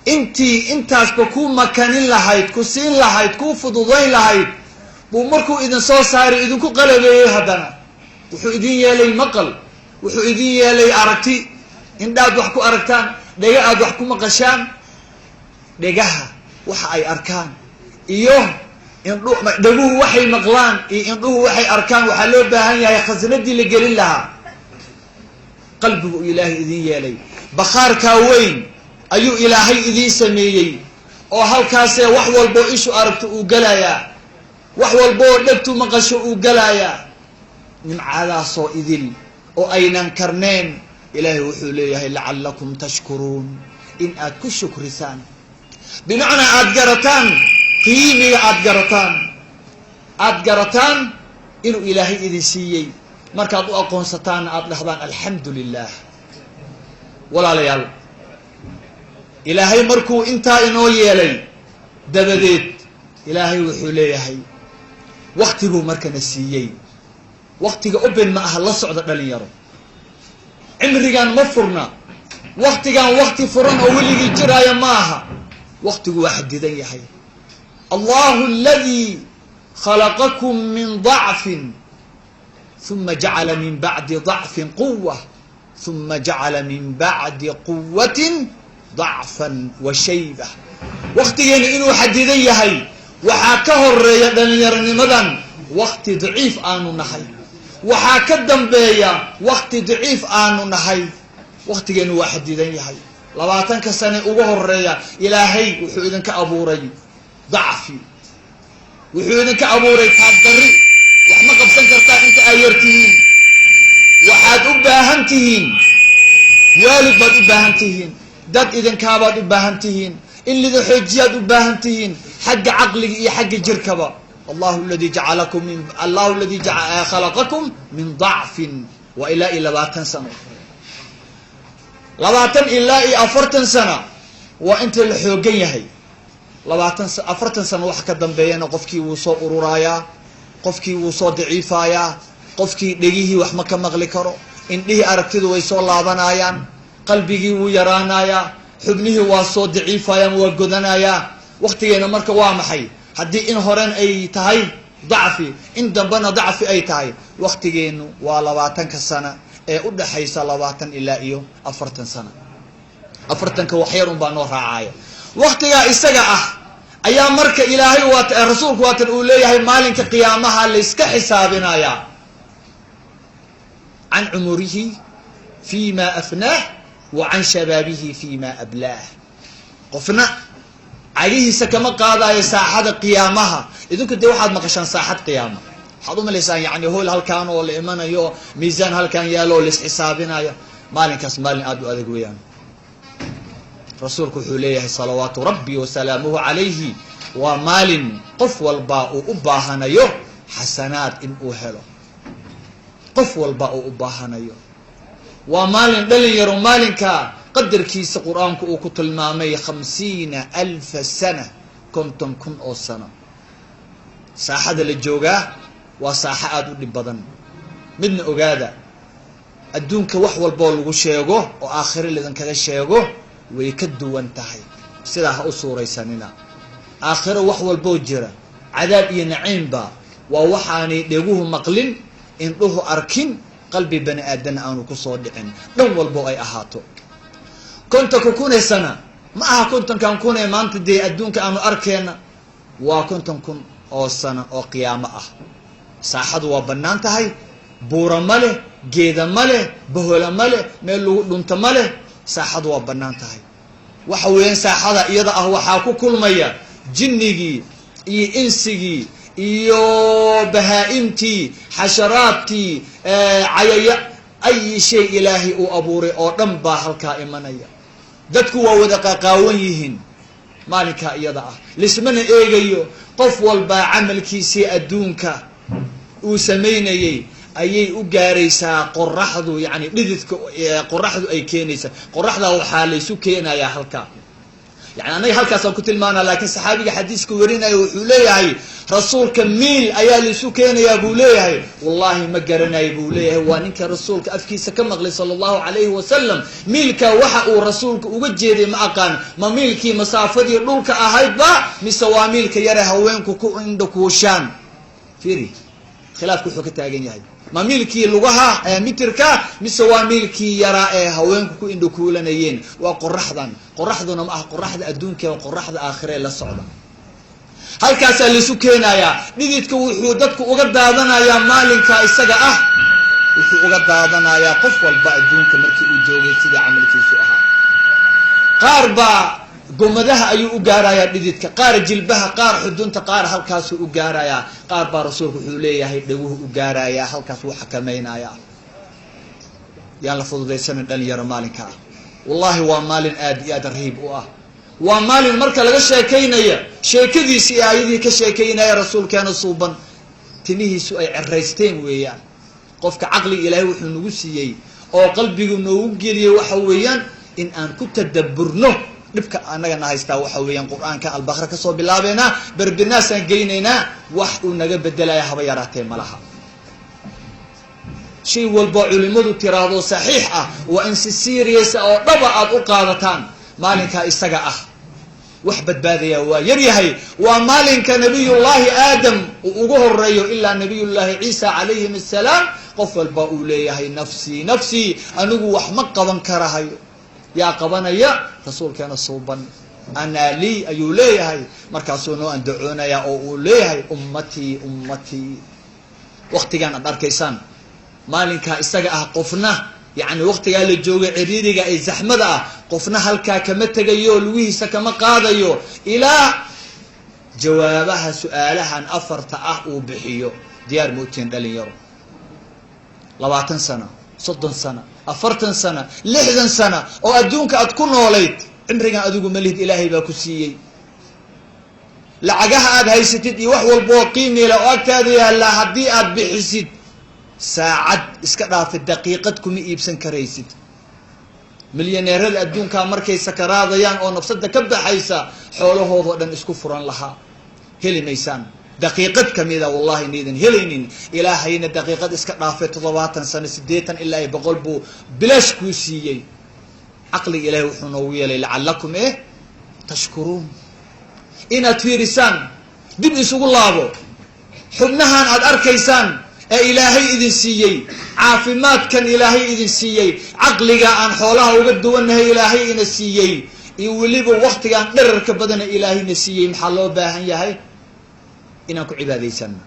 intaas ba ku makanin lahayd ku siin lahayd ku fududayn lahayd buu markuu idin soo saaray idinku qalabeeyay haddana wuxuu idin yeelay maqal wuxuu idin yeelay aragti indhaad wax ku aragtaan dhega aad wax ku maqashaan dhegaha waxa ay arkaan iyo dhaguhu waxay maqlaan iyo indhuhu waxay arkaan waxaa loo baahan yahay khasnadii la gelin lahaa qalbigu ilaahay idin yeelay bakhaarkaa weyn ayuu ilaahay idiin sameeyey oo halkaasee wax walbo ishu aragto uu galayaa wax walboo dhegtu maqasho uu galayaa nimcadaasoo idil oo aynan karneen ilaahay wuxuu leeyahay lacallakum tashkuruun in aad ku shukrisaan bimacnaa aad garataan qiimiga aad garataan inuu ilaahay idin siiyey markaad u aqoonsataanna aad dhahdaan alxamdu lilah walaalayaal ilaahay markuu intaa inoo yeelay dabadeed ilaahay wuxuu leeyahay waktiguu markana siiyey waktiga open ma aha la socda dhalinyaro cimrigan ma furna waktigan wakti furan oo weligii jiraaya ma aha waktigu waa xadidan yahay allahu aladii khalaqakum min dacfin uma jacala min bacdi dacfin quwa uma jacala min bacdi quwatin dacfan wa shayba waktigeena inuu xadidan yahay waxaa ka horeeya dhallinyaronimadan wakti daciif aanu nahay waxaa ka dambeeya wakti daciif aanu nahay waktigeenu waa xadidan yahay 20 sane ugu horeeya ilaahay wuxuu idinka abuuray dacfi wuxuu idinka abuuray taagdari wax ma qabsan kartaa inta ay yartihiin waxaad u baahan tihiin waalid baad u baahan tihiin dad idinkaabaad u baahan tihiin in lida xoojiyaad u baahan tihiin xagga caqliga iyo xagga jirkaba allahu alladii khalaqakum min dacfin wa ilaa 20 sano 20 ilaa 40 sano waa inta la xoogan yahay 40 sano wax ka dambeeyana qofkii wuu soo ururayaa qofkii wuu soo daciifayaa qofkii dhegihii wax ma ka maqli karo indhihii aragtidu way soo laabanayaan qalbigii wuu yaraanayaa xubnihii waa soo daciifayaan waa godanayaa waktigeena marka waa maxay haddii in horen ay tahay dacfi in dambena dacfi ay tahay waktigeenu waa 20 sano ee u dhaxaysa 20 ilaa iyo 40 sano 40ka waxyar un baa noo raacaya waktigaa isaga ah ayaa marka ilaahay rasuulku waatan uu leeyahay maalinka qiyaamaha la iska xisaabinayaa can cumurihi fii ma afnaah wa can shabaabihi fii ma ablaah qofna cagihiisa kama qaadayo saaxada qiyaamaha idinku dee waxaad maqashaan saaxad qiyaama waxaad u malaysaan yani hool halkaan oo la imanayo miisaan halkaan yaalo oo la isxisaabinayo maalinkaas maalin aad u adag weeyaan rasuulku wuxuu leeyahay salawaatu rabbi wasalaamuhu calayhi waa maalin qof walba uu u baahanayo xasanaad in uu helo qof walba uu u baahanayo waa maalin dhalinyaro maalinka qadarkiisa qur-aanku uu ku tilmaamay 50,000 sana 50,000 oo sano saaxada la joogaa waa saaxa aad u dhib badan midna ogaada adduunka wax walboo lagu sheego oo aakhire ladankaga sheego way ka duwan tahay sidaa ha u suuraysanina aakhiro wax walboo jira cadaab iyo naciimba waa waxaanay dheguhu maqlin indhuhu arkin qalbi bani aadan aanu ku soo dhicin dhan walbo ay ahaato 50,000 sana ma aha 50,000 ee maanta dee adduunka aanu arkeena waa 50,000 oo sano oo qiyaamo ah saaxadu waa bannaan tahay buura ma leh geeda ma leh bahola ma leh meel lagu dhunto ma leh saaxadu waa bannaan tahay waxa weeyaan saaxada iyada ah waxaa ku kulmaya jinnigii iyo insigii iyo bahaa'imtii xasharaadkii cayaya ay shay ilaahay uu abuuray oo dhan baa halkaa imanaya dadku waa wada qaqaawan yihiin maalinkaa iyada ah lismana eegayo qof walbaa camalkiisii adduunka uu samaynayay ayay u gaaraysaa qoraxdu yani dhididka qoraxdu ay keenaysaa qoraxda waxaa laysu keenayaa halkaa yani anaga halkaasaan ku tilmaana laakiin saxaabiga xadiiska warinaya wuxuu leeyahay rasuulka miil ayaa laisu keenayaa buu leeyahay, wallaahi ma garanayo buu leeyahay. waa ninka rasuulka afkiisa ka maqlay sala allahu calayhi wasalam. miilka waxa uu rasuulka uga jeeday ma aqaan, ma miilkii masaafadii dhulka ahaydba mise waa miilka yare haweenku ku indhakuushaan. fiiri khilaafku wuxuu ka taagan yahay, ma miilkii lugaha mitirka mise waa miilkii yaraa ee haweenku ku indhakuulanayeen. waa qoraxdan, qoraxduna ma aha qoraxda adduunka, waa qoraxda aakhiree la socda. halkaasaa laisu keenayaa. dhididka wuxuu dadku uga daadanayaa maalinka isaga ah, wuxuu uga daadanayaa qof walba adduunka markii uu joogay sidii camalkiisu ahaa. qaar baa gomadaha ayuu u gaarayaa dhididka, qaar jilbaha, qaar xudunta, qaar halkaasuu u gaarayaa. qaar baa rasuulku wuxuu leeyahay dhaguhu u gaarayaa, halkaas wuu xakamaynayaa. yaan la fududaysanin dhalinyaro maalinka ah. wallahi waa maalin aad iyo aad rahiib u ah. waa maalin marka laga sheekaynaya sheekadiisii aayadii ka sheekaynaya rasuulkeena suuban, timihiisu ay ceraysteen weeyaan. qofka caqliga ilaahay wuxuu nagu siiyey oo qalbigu noogu geliyey waxa weeyaan in aan ku tadabburno. dhibka annagana haystaa waxa weeyaan qur-aanka albaqara kasoo bilaabeynaa berbinaasaan geynaynaa, wax uu naga bedelaya haba yaraatee malaha. shay walbo culimadu tiraahdo saxiix ah waa in si serious oo dhaba aad u qaadataan. maalinkaa isaga ah wax badbaadaya waa yar yahay. waa maalinka nabiyullaahi aadam uu ugu horeeyo ilaa nabiyullaahi ciisa calayhim assalaam. qof walba uu leeyahay nafsii nafsii, anigu wax ma qaban karahayo. yaa qabanaya? rasuulkeena suuban. anaa lii ayuu leeyahay. markaasuu noo andacoonayaa oo uu leeyahay ummatii ummatii. waktigaan aad arkaysaan maalinkaa isaga ah qofna, yacni waktigaa la jooga ciriiriga ee zaxmada ah, qofna halkaa kama tegayo, lugihiisa kama qaadayo ilaa jawaabaha su-aalahan afarta ah uu bixiyo. diyaar ma utiin dhalinyaro? 20 sano, 30 sano, 40 sano, 60 sano oo adduunka aad ku noolayd, cimrigan adigu ma lihid, ilaahay baa ku siiyey. lacagaha aad haysatid iyo wax walboo qiimi leh oo agtaada yaallaa haddii aad bixisid, saacad iska dhaafi daqiiqad kuma iibsan karaysid. milyaneerada adduunkaa markay sakaraadayaan oo nafsada ka baxaysa, xoolahoodao dhan isku furan lahaa, heli maysaan. daqiiqad kamida wallahi niidan helaynin. ilaahayna daqiiqad iska dhaafay 70 sano, 80 ilaa 100 buu bilaash kuu siiyey. caqliga ilaahay wuxuu noogu yeelay lacalakum tashkuruun, inaad fiirisaan, dib isugu laabo. xubnahan aad arkaysaan ee ilaahay idin siiyey, caafimaadkan ilaahay idin siiyey, caqliga aan xoolaha uga duwannahay ilaahay ina siiyey, iyo weliba waktigaan dherarka badana ilaahayna siiyey. maxaa loo baahan yahay? inaan ku cibaadaysano.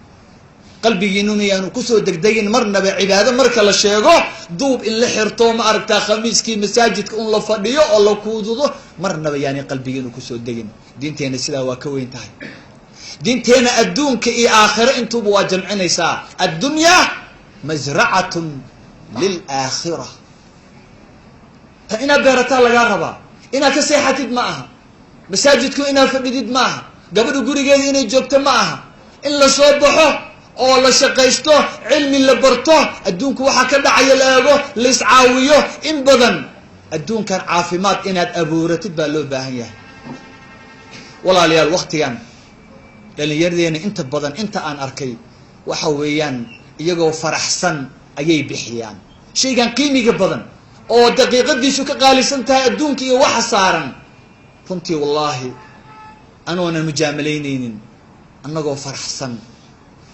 qalbigiinuna yaanu kusoo degdegin marnaba cibaado marka la sheego duub in la xirto, ma aragtaa khamiiskii masaajidka un la fadhiyo oo la kuududo, marnaba yaani qalbigiinu kusoo degin. diinteena sidaa waa ka weyn tahay. diinteena adduunka iyo aakhiro intuuba waa jamcinaysaa. addunyaa masracatun lilaakhira. ta inaad beerataa lagaa rabaa, inaad ka seexatid ma aha, masaajidku inaad fadhidid ma aha, gabadha gurigeeda inay joogto ma aha, in la soo baxo oo la shaqaysto, cilmi la barto, adduunku waxaa ka dhacaya la eego, la iscaawiyo. in badan adduunkan caafimaad inaad abuuratid baa loo baahan yahay. walaalayaal waktigan dhalinyaradeenna inta badan inta aan arkay waxa weeyaan iyagoo faraxsan ayay bixiyaan shaygan qiimiga badan oo daqiiqadiisu ka qaalisan tahay adduunka iyo waxa saaran. runtii wallaahi anoonan mujaamalaynaynin, annagoo faraxsan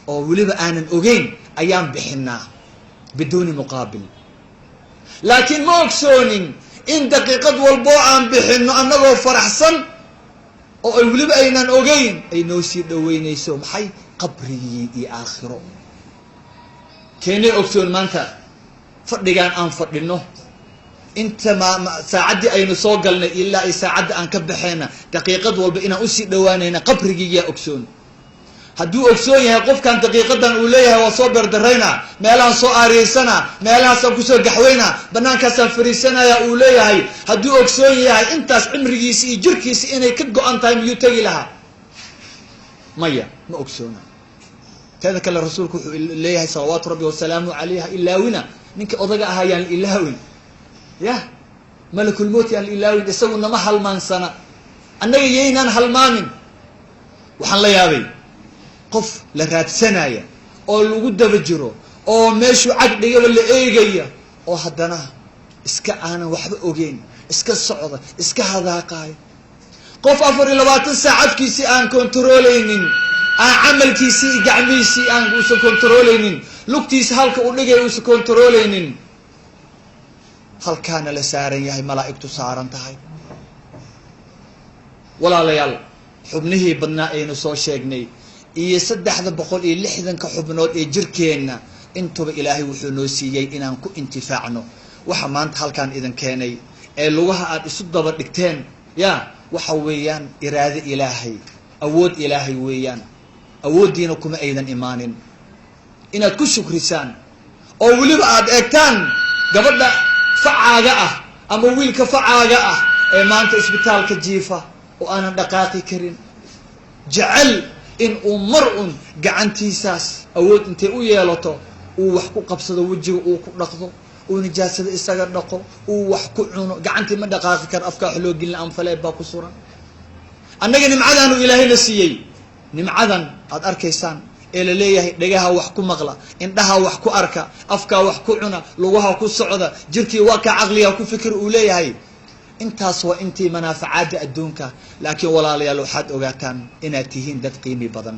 oo weliba aanan ogeyn ayaan bixinaa biduuni muqaabil. laakiin ma ogsoonin in daqiiqad walboo aan bixinno annagoo faraxsan oo ay weliba aynan ogeyn ay noo sii dhaweynayso maxay? qabrigii iyo aakhiro. keenay ogsoon maanta fadhigaan aan fadhino, inta saacaddii aynu soo galnay ilaa ay saacadda aan ka baxayna, daqiiqad walba inaan usii dhawaanayna qabrigiiyaa ogsoon. hadduu ogsoon yahay qofkan daqiiqadan uu leeyahay waa soo beerdaraynaa, meelahaan soo aariyeysana, meelahaasaan kusoo gaxweynaa, banaankaasaan fariisanaya uu leeyahay, hadduu ogsoon yahay intaas cimrigiisi iyo jirkiisi inay ka go-an tahay miyuu tegi lahaa? maya, ma ogsoona. teeda kale rasuulku wuxuu leeyahay salawaatu rabbi wasalaamu calayha, ilaawina ninka odaga ahaa yaan ilaawin. ya malakulmout yaan ilaawin, isagu nama halmaansana, annaga yaynaan halmaamin. waxaan la yaabay qof la raadsanaya oo lagu daba jiro oo meeshuu cag dhigaba la eegaya oo haddana iska aanan waxba ogeyn iska socda iska hadaaqayo qof 24 saac afkiisii aan kontrooleynin aan camalkiisii iyo gacmihiisii aan uusan kontrooleynin lugtiisa halka uu dhigay uusan kontrooleynin halkaana la saaran yahay malaa'igtu saaran tahay walaalayaal xubnihii badnaa aynu soo sheegnay iyo 360 xubnood ee jirkeenna intuba ilaahay wuxuu noo siiyey inaan ku intifaacno waxa maanta halkaan idin keenay ee lugaha aad isu daba dhigteen ya waxa weeyaan iraado ilaahay awood ilaahay weeyaan awoodiina kuma aydan imaanin inaad ku shukrisaan oo waliba aad eegtaan gabadha facaaga ah ama wiilka facaaga ah ee maanta isbitaalka jiifa oo aanan dhaqaaqi karin jecel in uu mar un gacantiisaas awood intay u yeelato uu wax ku qabsado wajiga uu ku dhaqdo uu nijaasada isaga dhaqo uu wax ku cuno gacantii ma dhaqaaqi kar afka wax loo gelin anfaleed baa ku suran annaga nimcadaanu ilaahayna siiyey nimcadan aad arkaysaan ee la leeyahay dhagaha wax ku maqla indhaha wax ku arka afka wax ku cuna lugaha ku socda jirkii waa ka aqliga ku fikir uu leeyahay intaas waa intii manaafacaada adduunka laakiin walaalayaal waxaad ogaataan inaad tihiin dad qiimi badan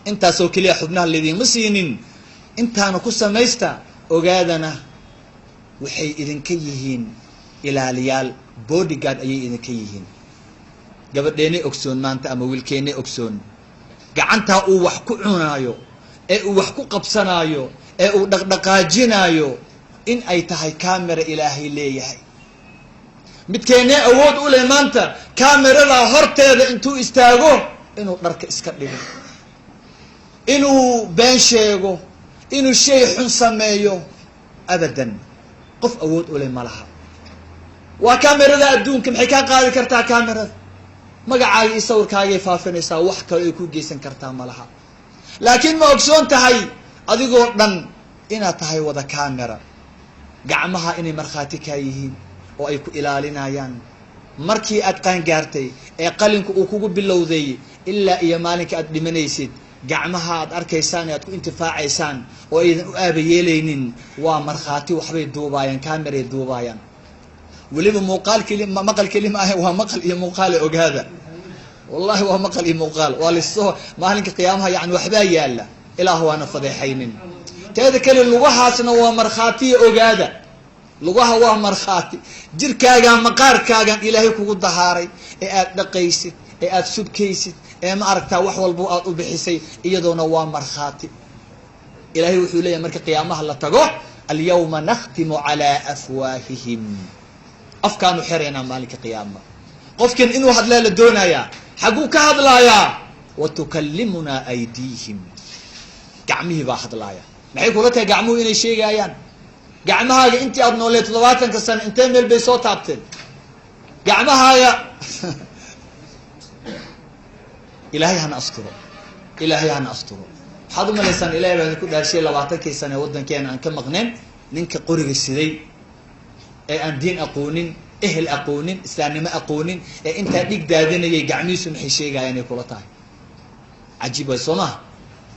intaas oo kaliya xubnaha leediin siinin intaana ku samaysta ogaadana waxay idinka yihiin ilaaliyaal bodyguard ayay idinka yihiin gabadheena ogsoon maanta ama wiilkeena ogsoon gacanta uu wax ku cunaayo ee uu wax ku qabsanaayo ee uu dhaqdhaqaajinaayo in ay tahay camera ilaahay leeyahay midkeena awood u leh maanta kamerada horteeda intuu istaago inuu dharka iska dhigo inuu been sheego inuu shay xun sameeyo abadan qof awood u leh malaha waa kamerada adduunka maxay ka qaadi kartaa kamerada magacaaga iyo sawirkaaga faafinaysaa wax kale ay ku geysan kartaa malaha laakiin ma ogsoon tahay adigoo dhan inaad tahay wada camera gacmaha inay markhaati ka yihiin oo ay ku ilaalinayaan markii aad qaan gaartay ee qalinku uu kugu bilowday ilaa iyo maalinka aad dhimanaysid gacmaha aad arkaysaan aad ku intifaacaysaan oo aydan u aabayeelaynin waa markhaati waxbay duubayaan kameray duubayaan waliba muuqaal kelima maqal kelima ah waa maqal iyo muuqaal ogaada wallahi waa maqal iyo muuqaal waa lisoo maalinka qiyaamaha yaani waxbaa yaala ilaahu waana fadeexaynin teeda kale lugahaasna waa markhaati ogaada lugaha waa markhaati jirkaaga maqaarkaaga ilaahay kugu dahaaray ee aad dhaqaysid ee aad subkaysid ee ma aragtaa wax walba aad u bixisay iyadoona waa markhaati ilaahay wuxuu leeyahay marka qiyaamaha la tago al-yawma nakhtimu ala afwaahihim afkaanu xirayna maalinka qiyaama qofkan inuu hadlaa la doonaya xaguu ka hadlayaa wa tukallimuna aydihim gacmihi baa hadlaaya maxay kula tahay gacmuhu inay sheegayaan gacmahaaga intii aad nooleed 70 sano intee meel bay soo taabteen gacmahaaga ilaahay hana asturo ilaahay hana asturo waxaad u malaysaan ilaahay baa ku dhaarshay 20 sano wadankeena aan ka maqneen ninka qoriga siday ee aan diin aqoonin ehel aqoonin islaamnimo aqoonin ee inta dhig daadinayay gacmihiisu maxay sheegayaan ay kula tahay ajiib way soo maaha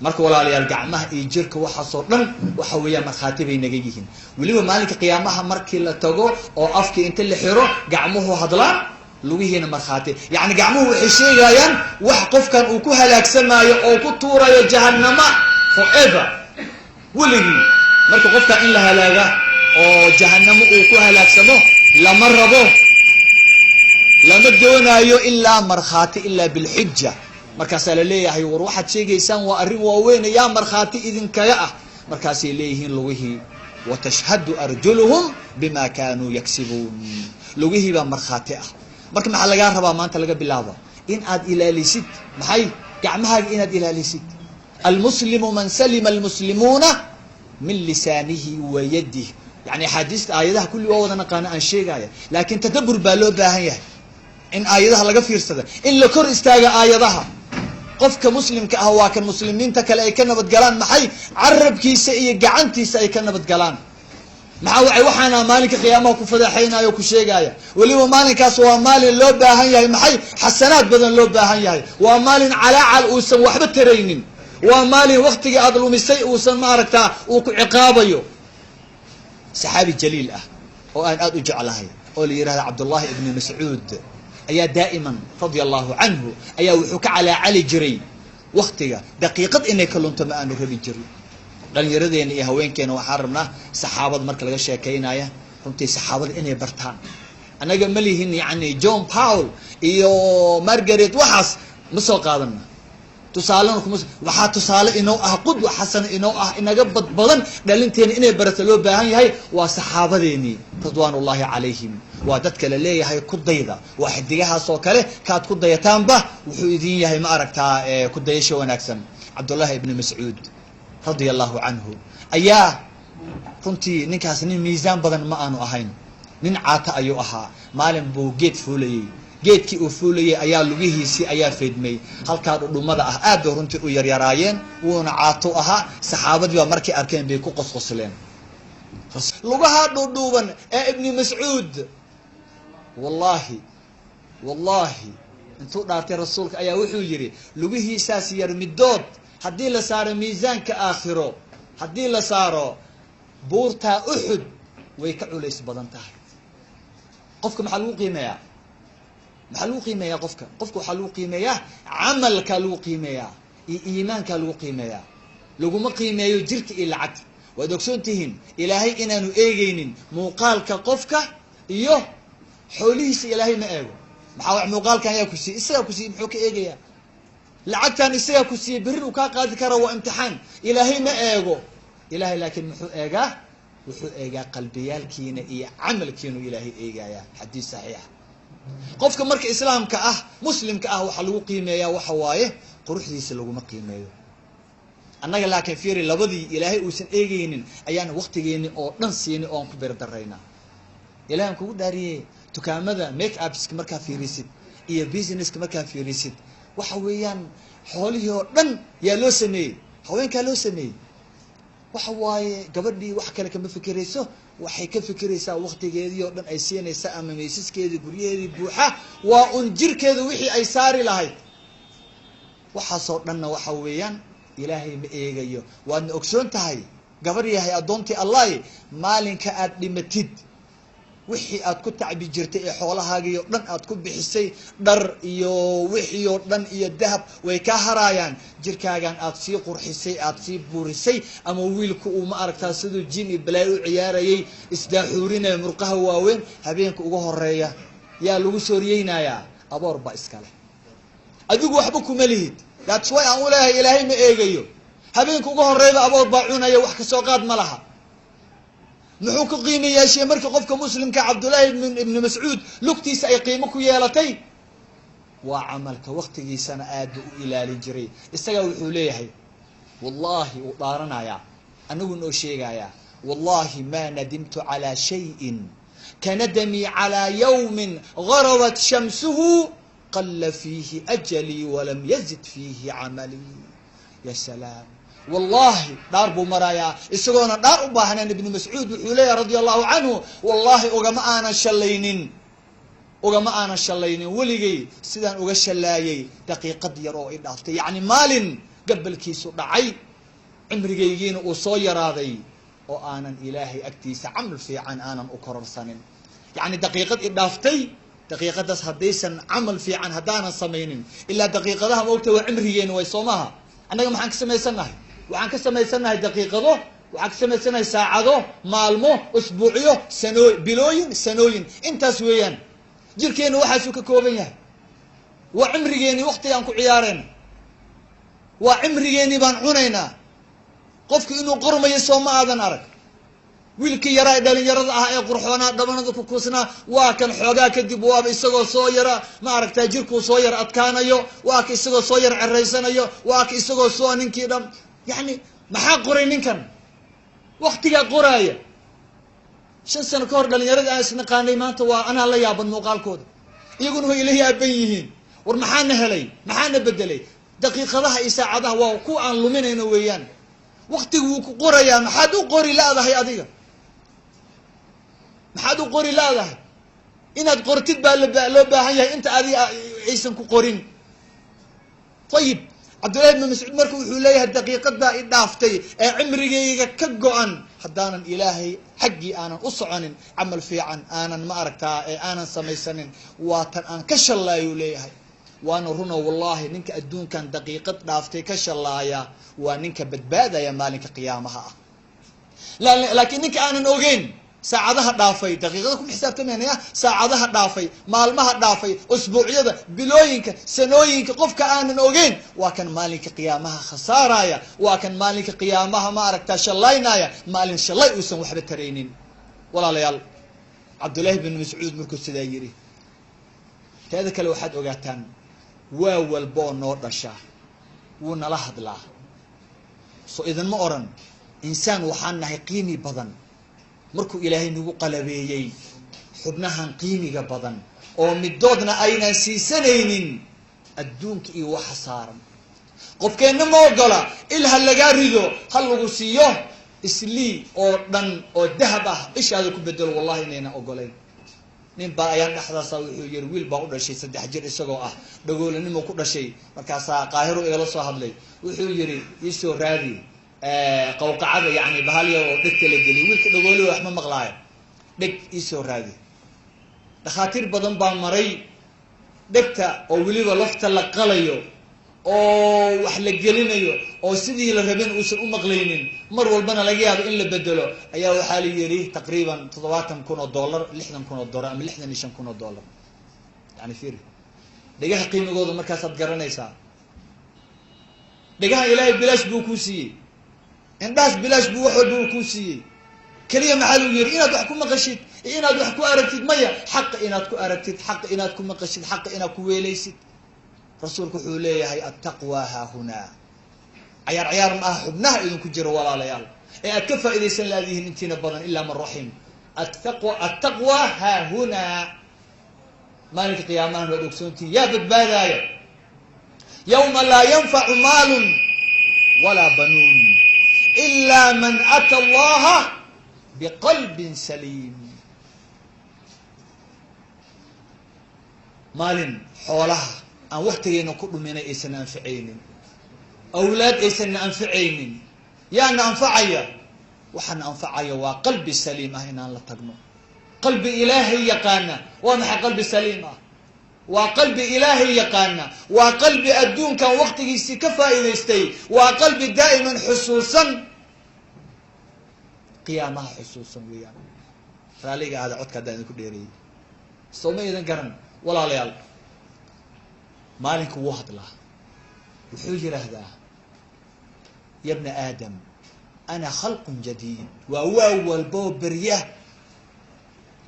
marka walaalayaal gacmaha iyo jirka waxa soo dhan waxa weeyaa markhaati bay naga yihiin waliba maalinka qiyaamaha markii la tago oo afkii inta la xiro gacmuhu hadlaan lugihiina markhaati yaani gacmuhu waxay sheegayaan wax qofkan uu ku halaagsanayo oo ku tuurayo jahannama forever waligi marka qofka in la halaaga oo jahannamo uu ku halaagsamo lama rabo lama doonayo ilaa markhaati ilaa bil hujja markaas la leeyahay war waxaad sheegaysaan waa arrin waaweyn yaa markhaati idinkaga ah markaas ay leeyihiin lugihii wa tashhadu arjuluhum bima kaanu yaksibun lugihii baa markhaati ah marka maxaa laga rabaa maanta laga bilaabo in aad ilaalisid maxay gacmahaaga inaad ilaalisid almuslimu man salima almuslimuna min lisanihi wa yadihi yani xadiista aayadaha kulli waa wada naqaan aan sheegaya laakiin tadabbur baa loo baahan yahay in aayadaha laga fiirsado in la kor istaaga aayadaha qofka muslimka ah waa kan muslimiinta kale ay ka nabad galaan maxay carabkiisa iyo gacantiisa ay ka nabad galaan maxaa wacay waxaana maalinka qiyaamaha ku fadeexaynaya oo ku sheegaya weliba maalinkaas waa maalin loo baahan yahay maxay xasanaad badan loo baahan yahay waa maalin calaacal uusan waxba taraynin waa maalin waktigii aada lumisay uusan maaragtaa uu ku ciqaabayo saxaabi jaliil ah oo aan aada u jeclahay oo la yihahda cabdullahi ibni mascuud ayaa daa'iman radia allahu canhu ayaa wuxuu ka calaacali jiray waktiga daqiiqad inay ka lunto ma aanu rabi jirin dhalinyaradeenna iyo haweenkeena waxaan rabnaa saxaabada marka laga sheekaynaya runtii saxaabada inay bartaan annaga ma lihin yani john paul iyo margaret waxaas ma soo qaadana tusaalena waxaa tusaale inoo ah qudwa xasana inoo ah inaga badbadan dhalinteena inay barata loo baahan yahay waa saxaabadeenii ridwaan ullahi calayhim waa dadka la leeyahay ku dayda waa xidigahaas oo kale kaad ku dayataanba wuxuu idin yahay ma aragtaa ku dayasho wanaagsan cabdullahi ibni mascuud radia allahu canhu ayaa runtii ninkaas nin miisaan badan ma aanu ahayn nin caata ayuu ahaa maalin buu geed fuulayey geedkii uu fuulayey ayaa lugihiisii ayaa feedmay halkaa dhudhumada ah aad bay runtii u yaryaraayeen wuuna caato ahaa saxaabadii baa markay arkeen bay ku qosqosleen lugaha dhudhuuban ee ibni mascuud wallahi intuu dhaartay rasuulka ayaa wuxuu yidhi lugihiisaas yar midood haddii la saaro miisaanka aakhiro haddii la saaro buurtaa uxud way ka culays badan tahay qofka maxaa lagu qiimeeyaa qofka waxaa lagu qiimeeyaa camalkaa lagu qiimeeyaa iyo iimaankaa lagu qiimeeyaa laguma qiimeeyo jirka iyo lacagta waad ogsoon tihiin ilaahay inaanu eegeynin muuqaalka qofka iyo xoolihiisa ilaahay ma eego maxaa muuqaalkan ayaa ku siiyey isagaa ku siiyey muxuu ka eegayaa lacagtan isagaa ku siiyey berrin uu kaa qaadi kara waa imtixaan ilaahay ma eego ilaahay laakiin muxuu eegaa wuxuu eegaa qalbiyaalkiina iyo camalkiinu ilaahay eegayaa xadiis saxiixa qofka marka islaamka ah muslimka ah waxaa lagu qiimeeyaa waxa waaye quruxdiisa laguma qiimeeyo annaga laakiin fiiri labadii ilaahay uusan eegaynin ayaan waktigeeni oo dhan siinay oon ku beerdaraynaa ilahay aan kugu dhaariyey dukaamada make upska markaa fiirisid iyo businesska markaa fiirisid waxa weeyaan xoolihii oo dhan yaa loo sameeyey haweenkaa loo sameeyey waxa waaye gabadhii wax kale kama fikirayso waxay ka fikiraysaa waktigeedii oo dhan ay siinaysaa ama meysaskeedii guryaheedii buuxa waa un jirkeedu wixii ay saari lahayd waxaasoo dhanna waxa weeyaan ilaahay ma eegayo waadna ogsoon tahay gabar yahay addoontii allahi maalinka aad dhimatid wixii aad ku tacbi jirtay ee xoolahaagii oo dhan aad ku bixisay dhar iyo wixii oo dhan iyo dahab way ka haraayaan jirkaagan aad sii qurxisay aad sii buurisay ama wiilku uu ma aragtaa siduu jin iyo balaayo u ciyaarayay isdaaxuurinaya murqaha waaweyn habeenka uga horeeya yaa lagu sooriyeynayaa aboor baa iskale adigu waxba kuma lihid that's why aan u leeyahay ilaahay ma eegayo habeenka uga horeeyba aboor baa cunaya wax kasoo qaad ma laha muxuu ku qiimo yeeshay marka qofka muslimka cabdullaahi ibni mascuud lugtiisa ay qiimo ku yeelatay waa camalka waktigiisana aad u ilaalin jiray isagaa wuxuu leeyahay wallahi uu dhaaranayaa anagu noo sheegayaa wallahi ma nadimtu calaa shayin kanadamii calaa yawmin garabat shamsuhu qala fiihi ajalii walam yazid fiihi camalii ya salaam wallahi dhaar buu marayaa isagoona dhaar u baahnayn ibnu mascuud wuxuu leeyahay radia allahu canhu wallahi ugama aanan shallaynin weligay sidaan uga shallaayay daqiiqad yar oo i dhaaftay yacni maalin gabalkiisu dhacay cimrigaygiina uu soo yaraaday oo aanan ilaahay agtiisa camal fiican aanan u kororsanin yacni daqiiqad i dhaaftay daqiiqadaas haddaysan camal fiican haddaanan samaynin ilaa daqiiqadaha maogta waa cimrigeena way soo maaha annaga maxaan ka samaysannahay waxaan ka samaysanahay daqiiqado waxaan ka samaysanahay saacado maalmo usbuucyo bilooyin sanooyin intaas weeyaan jirkeena waxaasuu ka kooban yahay waa cimrigeeni waktigaan ku ciyaarayna waa cimrigeeni baan cunaynaa qofku inuu qormayo soo ma aadan arag wiilkii yaraa ee dhalinyarada ah ee qurxoonaa dhabanada ku kuusnaa waa kan xoogaa kadib waaba isagoo soo yara ma aragtaa jirkuu soo yara adkaanayo waa ka isagoo soo yara ceraysanayo waa ka isagoo soo ninkii dham yacni maxaa qoray ninkan waktigaa qoraaya 5 sano ka hor dhalinyarada aan isnaqaanay maanta waa anaa la yaaban muuqaalkooda iyaguna way ila yaaban yihiin war maxaana helay maxaana bedelay daqiiqadaha iyo saacadaha waa kuwa aan luminayno weeyaan waktigu wuu ku qorayaa maxaad u qori laadahay adiga maxaad u qori laadahay inaad qortid baa loo baahan yahay inta adiga aysan ku qorin. ayib cabdullahi ibn mascuud marka wuxuu leeyahay daqiiqadaa i dhaaftay ee cimrigayga ka go-an haddaanan ilaahay xaggii aanan u soconin, camal fiican aanan ma aragtaa ee aanan samaysanin, waatan aan ka shallaayuu leeyahay. waana runo wallahi ninka adduunkan daqiiqad dhaaftay ka shallaaya waa ninka badbaadaya maalinka qiyaamaha ah. laakiin ninka aanan ogeyn saacadaha dhaafay, daqiiqada kuma xisaabtamayna, saacadaha dhaafay, maalmaha dhaafay, usbuucyada, bilooyinka, sanooyinka, qofka aanan ogeyn waa kan maalinka qiyaamaha khasaaraya, waa kan maalinka qiyaamaha ma aragtaa shallaynaya, maalin shallay uusan waxba taraynin. walaalayaal, cabdullaahi bin mascuud markuu sidaa yidhi, teeda kale waxaad ogaataan waa walboo noo dhasha wuu nala hadlaa. so idinma oran insaan waxaan nahay qiimi badan markuu ilaahay nagu qalabeeyey xubnahan qiimiga badan oo midoodna aynan siisanaynin adduunka iyo waxa saaran. qofkeenna ma ogola il ha lagaa rido ha lagu siiyo islii oo dhan oo dahab ah ishaada ku bedelo, wallahi inayna ogolayn. nin baa ayaan dhexdaasa wuxuu yiri wiil baa u dhashay 3 jir isagoo ah dhagoolanimo ku dhashay, markaasaa qaahiro igala soo hadlay wuxuu yiri isoo raadi qowqacada yani bahal yar oo dhegta la geliy, wiilka dhagoolo wax ma maqlaayo, dheg isoo raadi. dhakhaatiir badan baa maray dhegta oo weliba lafta la qalayo oo wax la gelinayo oo sidii la rabin uusan u maqlaynin, mar walbana laga yaabo in la bedelo, ayaa waxaa la yiri taqriiban $70,000 $60,000 ama $65,000. yani fiiri dhegaha qiimigooda markaasaad garanaysaa. dhegaha ilaahay bilaash buu kuu siiyey, indhaas bilaash buu wax walba kuu siiyey, keliya maxaa lagu yiri inaad wax ku maqashid iyo inaad wax ku aragtid, maya xaqa inaad ku aragtid, xaqa inaad ku maqashid, xaqa inaad ku weelaysid. rasuulku wuxuu leeyahay attaqwa haahunaa, cayaar ma aha xubnaha idinku jiro walaalayaal ee aad ka faa'iidaysan laadihiin intiina badan ilaa man raxim. attaqwa haahunaa, maalinka qiyaamahan waad ogsoontihin yaa badbaadaaya. yawma laa yanfacu maalun walaa banuun ilaa man ata allaha biqalbin saliim. maalin xoolaha aan waktigeena ku dhuminay aysan anficaynin, awlaad aysan anficaynin, yaana anfacaya, waxaana anfacaya waa qalbi saliim ah inaan la tagno. qalbi ilaahay yaqaana. waa maxay qalbi saliim ah? waa qalbi ilaahay yaqaana, waa qalbi adduunkan waktigiisii ka faa'iidaystay, waa qalbi daa'iman xusuusan qiyaamaha xusuusan weeyaan. raaliga aada codka haddaan idinku dheereeyey soo ma idan garan walaalayaal. maalinku wuu hadlaa, wuxuu yidhaahdaa ya bna aadam ana khalqun jadiid. waa walboo berya,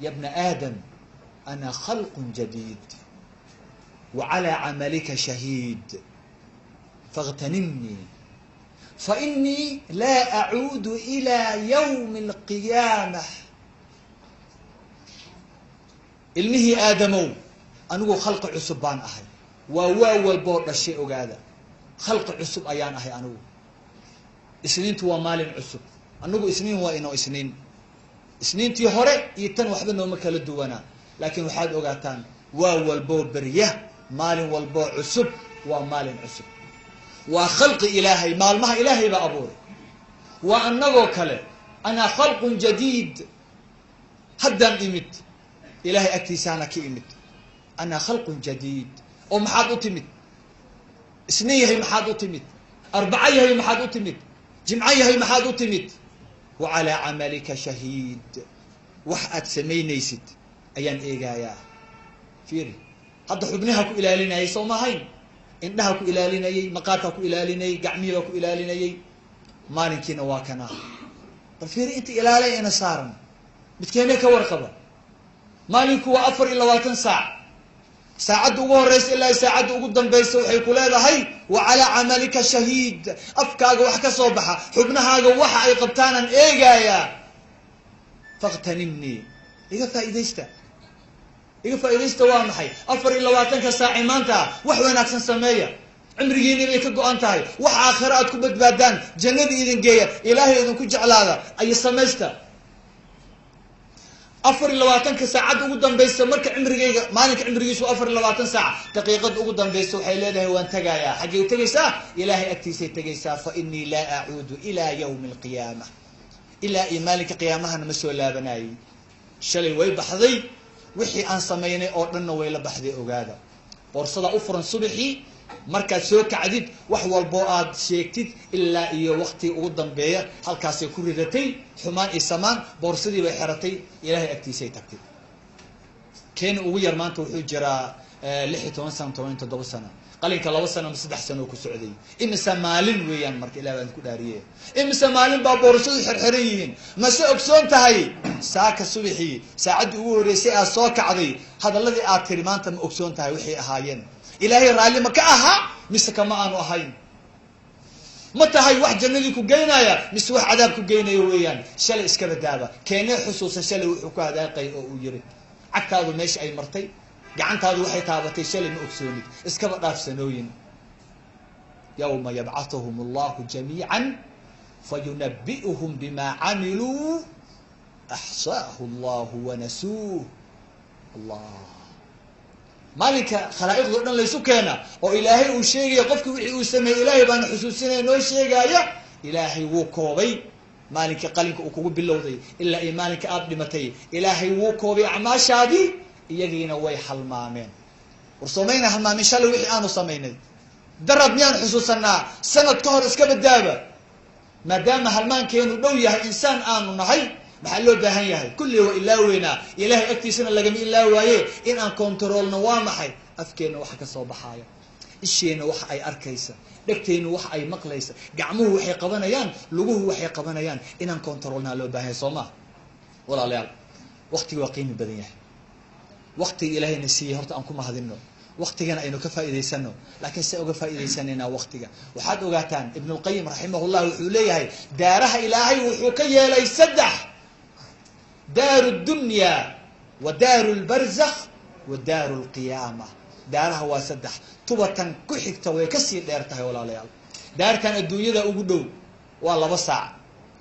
ya bna aadam ana khalqun jadiid وعلى عملك شهيد فاغتنمني فإني لا أعود إلى يوم القيامة. ilmihii aadamow anigu khalqi cusub baan ahay, waa walboo dhashay ogaada, khalqi cusub ayaan ahay anigu. isniintu waa maalin cusub, anigu isniin waa inoo isniin, isniintii hore iyo tan waxba nooma kala duwanaa, laakiin waxaad ogaataan waa walboo berya, maalin walboo cusub waa maalin cusub, waa khalqi ilaahay, maalmaha ilaahay baa abuuray. waa anagoo kale, anaa khalqun jadiid, haddaan imid ilaahay agtiisaana ka imid, anaa khalqun jadiid. oo maxaad u timid? isniin yahay maxaad u timid? arbaco yahay maxaad u timid? jimco yahay maxaad u timid? wa calaa camalika shahiid, wax aad samaynaysid ayaan eegayaa. fiiri hadda xubnaha ku ilaalinayay soo maahayn, indhaha ku ilaalinayay, maqaarka ku ilaalinayay, gacmihiiba ku ilaalinayay, maalinkiina waa kana. bal fiiri inta ilaalay ina saaran midkeena ka warqaba. maalinku waa 24 saac, saacadda ugu horeysa ilaa saacadda ugu dambaysa waxay ku leedahay wa calaa camalika shahiid. afkaaga wax ka soo baxa, xubnahaaga waxa ay qabtaanaan eegayaa. faqtanimnii, iga faa'iidaysta, iga faa'iidaysta. waa maxay 24 saaci maanta wax wanaagsan sameeya, cimrigiina bay ka go-an tahay, wax aakhiro aad ku badbaadaan, jannadii idin geeya, ilaahay idinku jeclaada ay samaysta. afar iyo labaatanka saacad ugu dambaysa marka cimrigayga maalinka cimrigiisu afar iyo labaatan saac daqiiqad ugu dambaysa waxay leedahay waan tagayaa xaggee u tegaysaa ilaahay agtiisay tegaysaa fa inii laa acuudu ilaa yawmi alqiyaama ilaa iyo maalinka qiyaamahana ma soo laabanayay shalay way baxday wixii aan samaynay oo dhanna way la baxday ogaada boorsada u furan subaxii markaad soo kacdid wax walboo aad sheegtid ilaa iyo waqtiga ugu dambeeya halkaasay ku ridatay xumaan iyo samaan boorsadii bay xiratay ilaahay agtiisay tagtay keeni ugu yar maanta wuxuu jiraa 16 sano 17 sano qalinka 2 sano ama 3 sano ku socday imisa maalin weeyaan marka ilaahay aan ku dhaariyay imisa maalin baa boorsadu xirxiran yihiin ma se ogsoon tahay saaka subaxii saacadii ugu horeysay aad soo kacday hadalladii aad tiri maanta ma ogsoon tahay wixii ahaayeen ilaahay raalli ma ka ahaa mise kama aanu ahayn ma tahay wax jannadii ku geynaya mise wax cadaab ku geynaya weeyaan shalay iska badaaba keenee xusuusa shalay wuxuu ku hadaaqay oo uu yiri cagtaadu meesha ay martay gacantaadu waxay taabatay shalay ma ogsoonid iskaba dhaafsanooyin yawma yabcathuhum allahu jamiican fayunabbi'uhum bima camiluu axsaahu allahu wanasuuh allah maalinka khalaa'iqdo dhan laysu keena oo ilaahay uu sheegaya qofkii wixii uu sameeyey ilaahay baana xusuusinaya noo sheegaya ilaahay wuu koobay maalinka qalinka uu kugu bilowday ilaa iyo maalinka aad dhimatay ilaahay wuu koobay acmaashaadii iyagiina way halmaameen war soomayna halmaamin shalay wixii aanu samaynay darad miyaan xusuusanaa sanad ka hor iska badaaba maadaama halmaankeenu dhow yahay insaan aanu nahay maxaa loo baahan yahay kulli waa ilaaweynaa ilaahay agtiisana lagama ilaawaaye in aan kontaroolno waa maxay afkeenna waxa ka soo baxaaya isheena waxa ay arkaysa dhegteena waxa ay maqlaysa gacmuhu waxay qabanayaan luguhu waxay qabanayaan inaan kontaroolnaa loo baahan yahay soo ma walaalayaal waqtiga waa qiimi badan yahay waqtiga ilaahayna siiyey horta aan ku mahadinno waqtigana aynu ka faa'iidaysano laakiin se uga faa'iidaysanayna waqtiga waxaad ogaataan ibn al-qayyim rahimahullah wuxuu leeyahay daaraha ilaahay wuxuu ka yeelay saddex daaru dunya wa daaru lbarzakh wa daaru lqiyaama daaraha waa saddex tubatan ku xigta way kasii dheer tahay walaalayaal daartan adduunyada ugu dhow waa 2 saac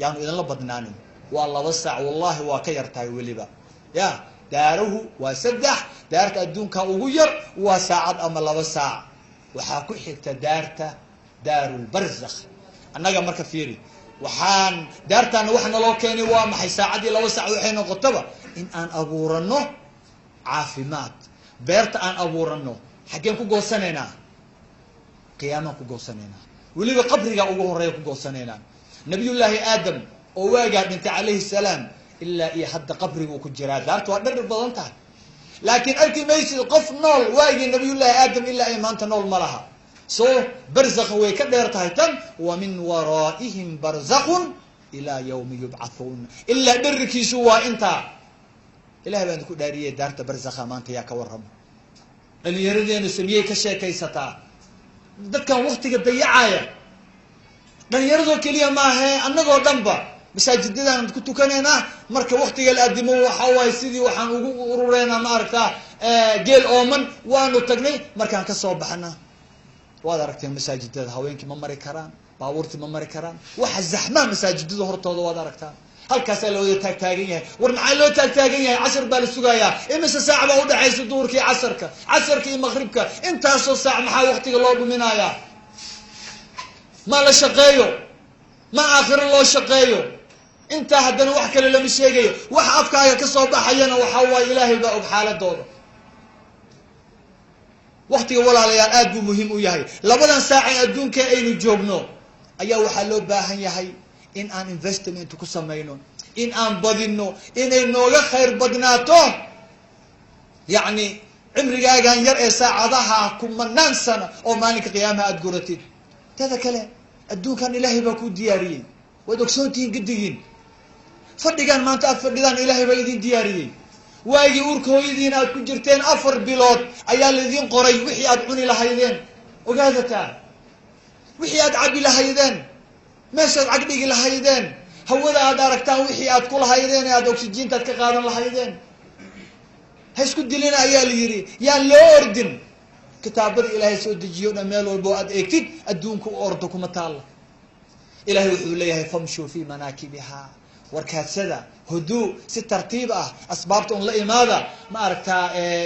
yaanu idinla badnaanin waa 2 saac wallahi waa ka yar tahay weliba ya daaruhu waa saddex daarta adduunka ugu yar waa saacad ama 2 saac waxaa ku xigta daarta daaru lbarzakh annaga marka fiiri waxaan daartaana wax naloo keenay waa maxay saacadii 2 saac waxay noqotaba in aan abuurano caafimaad beerta aan abuurano xaggeen ku goosanaynaa qiyaama ku goosanaynaa weliba qabriga ugu horeeya ku goosanaynaa nabiyullaahi aadam oo waagaa dhintay calayhi salaam ilaa iyo hadda qabrigu ku jiraa daarta waa dhar badan tahay laakiin arki maysid qof nool waagii nabiyullaahi aadam ilaa ay maanta nool ma laha soo barzakh way ka dheer tahay tan wa min waraa'ihim barzakhun ilaa yawmi yubcathuun ilaa dharkiisu waa intaa ilaahay baan ku dhaariyay daarta barzakha maanta yaa ka warramo dhalinyaradeenu samiyey ka sheekaysataa dadkan waqtiga dayacaya dhalinyaradoo keliya maahe annagoo dhanba masaajidadaan ku tukanaynaa marka waqtiga la aadimo waxa waaye sidii waxaan ugu urureynaa ma aragtaa geel ooman waanu tagnay markaan ka soo baxnaa waad aragteen masaajidada haweenkii ma mari karaan baabuurtii ma mari karaan waxa zaxmaa masaajidada hortooda waad aragtaan halkaasaa la wada taagtaagan yahay war maxaa loo taagtaagan yahay casar baa la sugayaa imise saac baa udhaxaysa duhurkii casarka iyo maqribka intaasoo saac maxaa waqtiga loo dhuminayaa ma la shaqeeyo ma aakhiro loo shaqeeyo intaa haddana wax kale lama sheegayo waxa afkaaga ka soo baxayana waxaa waaye ilaahay baa og xaaladooda waqtiga walaalayaal aad buu muhiim u yahay labadan saac ee adduunka aynu joogno ayaa waxaa loo baahan yahay in aan investment ku samayno in aan badino inay nooga khayr badnaato yacni cimrigaagan yar ee saacadaha kumanaan sana oo maalinka qiyaamaha aada guratid teda kale adduunkan ilaahay baa ku diyaariyey waad ogsoontihiin giddigiin fadhigaan maanta aad fadhidaan ilaahay baa idin diyaariyey waagii uurka hooyadiin aad ku jirteen 4 bilood ayaa laydin qoray wixii aad cuni lahaydeen ogaadataa wixii aad cabi lahaydeen meeshaad cagdhigi lahaydeen hawada aad aragtaan wixii aad ku lahaydeen ee aad oksijiintaad ka qaadan lahaydeen ha isku dilina ayaa la yidhi yaan loo ordin kitaabada ilaahay soo dejiyo dhan meel walbo aad eegtid adduunka u ordo kuma taalla ilaahay wuxuu leeyahay famshuu fii manaakibihaa warkaadsada huduu si tartiib ah asbaabta un la imaada ma aragtaa